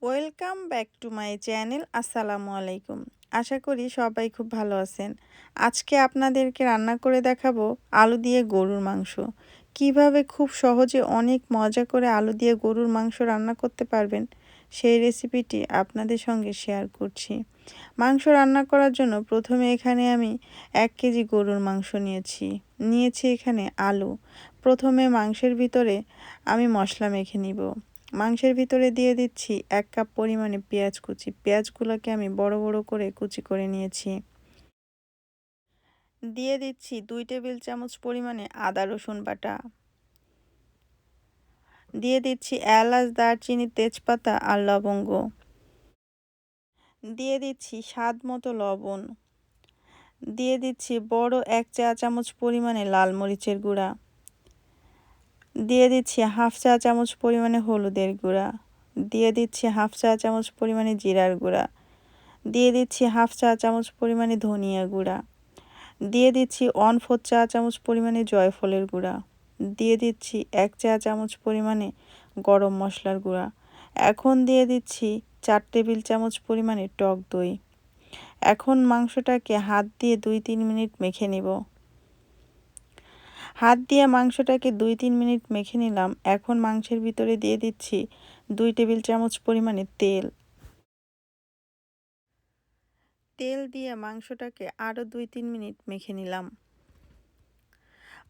Welcome back to my channel. আসসালামু আলাইকুম। আশা করি সবাই খুব ভালো আছেন। আজকে আপনাদেরকে রান্না করে দেখাবো আলু দিয়ে গরুর মাংস। কিভাবে খুব সহজে অনেক মজা করে আলু দিয়ে গরুর মাংস রান্না করতে পারবেন, সেই রেসিপিটি আপনাদের সঙ্গে শেয়ার করছি। মাংস রান্না করার জন্য প্রথমে এখানে আমি 1 কেজি গরুর মাংস নিয়েছি এখানে আলু। প্রথমে মাংসের ভিতরে আমি মশলা মেখে নিব। মাংসের ভিতরে দিয়ে দিচ্ছি 1 কাপ পরিমাণে পেঁয়াজ কুচি। পেঁয়াজগুলোকে আমি বড় বড় করে কুচি করে নিয়েছি। দিয়ে দিচ্ছি 2 টেবিল চামচ পরিমাণে আদা রসুন বাটা। দিয়ে দিচ্ছি এলাচ, দারচিনি, তেজপাতা আর লবঙ্গ। দিয়ে দিচ্ছি স্বাদ মতো লবণ। দিয়ে দিচ্ছি বড় 1 চা চামচ পরিমাণে লাল মরিচের গুঁড়া। দিয়ে দিচ্ছি হাফ চা চামচ পরিমাণে হলুদের গুঁড়া। দিয়ে দিচ্ছি হাফ চা চামচ পরিমাণে জিরার গুঁড়া। দিয়ে দিচ্ছি হাফ চা চামচ পরিমাণে ধনিয়া গুঁড়া। দিয়ে দিচ্ছি 1/4 চা চামচ পরিমাণে জয়ফলের গুঁড়া। দিয়ে দিচ্ছি 1 চা চামচ পরিমাণে গরম মশলার গুঁড়া। এখন দিয়ে দিচ্ছি 4 টেবিল চামচ পরিমাণে টক দই। এখন মাংসটাকে হাত দিয়ে 2-3 মিনিট মেখে নিব। হাত দিয়ে মাংসটাকে 2-3 মিনিট মেখে নিলাম। এখন মাংসের ভিতরে দিয়ে দিচ্ছি 2 টেবিল চামচ পরিমাণে তেল। তেল দিয়ে মাংসটাকে আরও 2-3 মিনিট মেখে নিলাম।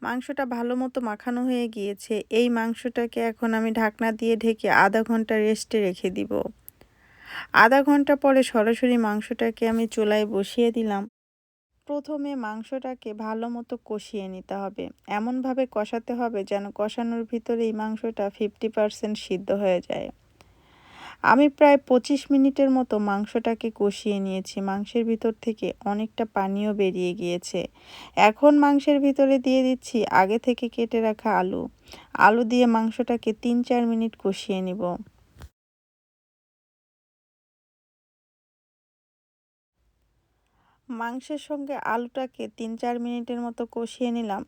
মাংসটা ভালো মতো মাখানো হয়ে গিয়েছে। এই মাংসটাকে এখন আমি ঢাকনা দিয়ে ঢেকে আধা ঘন্টা রেস্টে রেখে দিব। আধা ঘন্টা পরে সরাসরি মাংসটাকে আমি চুলায় বসিয়ে দিলাম। প্রথমে মাংসটাকে ভালো মতো কষিয়ে নিতে হবে। এমনভাবে কষাতে হবে যেন কষানোর ভিতরেই মাংসটা 50% সিদ্ধ হয়ে যায়। আমি প্রায় 25 মিনিটের মতো মাংসটাকে কষিয়ে নিয়েছি। মাংসের ভিতর থেকে অনেকটা পানিও বেরিয়ে গিয়েছে। এখন মাংসের ভিতরে দিয়ে দিচ্ছি আগে থেকে কেটে রাখা আলু। আলু দিয়ে মাংসটাকে 3-4 মিনিট কষিয়ে নিব। মাংসের সঙ্গে আলুটাকে 3-4 মিনিটের মতো কষিয়ে নিলাম।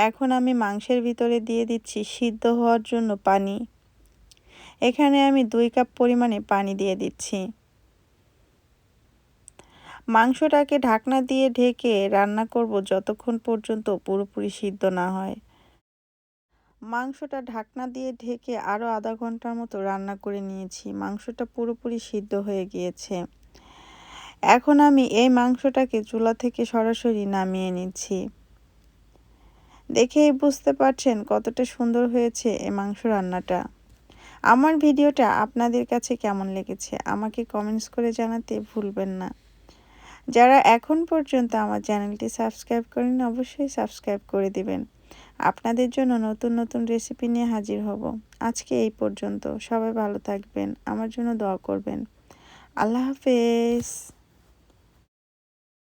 এখন আমি মাংসের ভিতরে দিয়ে দিচ্ছি সিদ্ধ হওয়ার জন্য পানি। এখানে আমি 2 কাপ পরিমাণে পানি দিয়ে দিচ্ছি। মাংসটাকে ঢাকনা দিয়ে ঢেকে রান্না করব যতক্ষণ পর্যন্ত পুরোপুরি সিদ্ধ না হয়। মাংসটা ঢাকনা দিয়ে ঢেকে আরও আধা ঘন্টার মতো রান্না করে নিয়েছি। মাংসটা পুরোপুরি সিদ্ধ হয়ে গিয়েছে। এখন আমি এই মাংসটাকে চুলা থেকে সরাসরি নামিয়ে নিচ্ছি। দেখেই বুঝতে পারছেন কতটা সুন্দর হয়েছে এই মাংস রান্নাটা। আমার ভিডিওটা আপনাদের কাছে কেমন লেগেছে আমাকে কমেন্টস করে জানাতে ভুলবেন না। যারা এখন পর্যন্ত আমার চ্যানেলটি সাবস্ক্রাইব করেননি অবশ্যই সাবস্ক্রাইব করে দিবেন। আপনাদের জন্য নতুন নতুন রেসিপি নিয়ে হাজির হব। আজকে এই পর্যন্ত। সবাই ভালো থাকবেন। আমার জন্য দোয়া করবেন। আল্লাহ হাফেজ।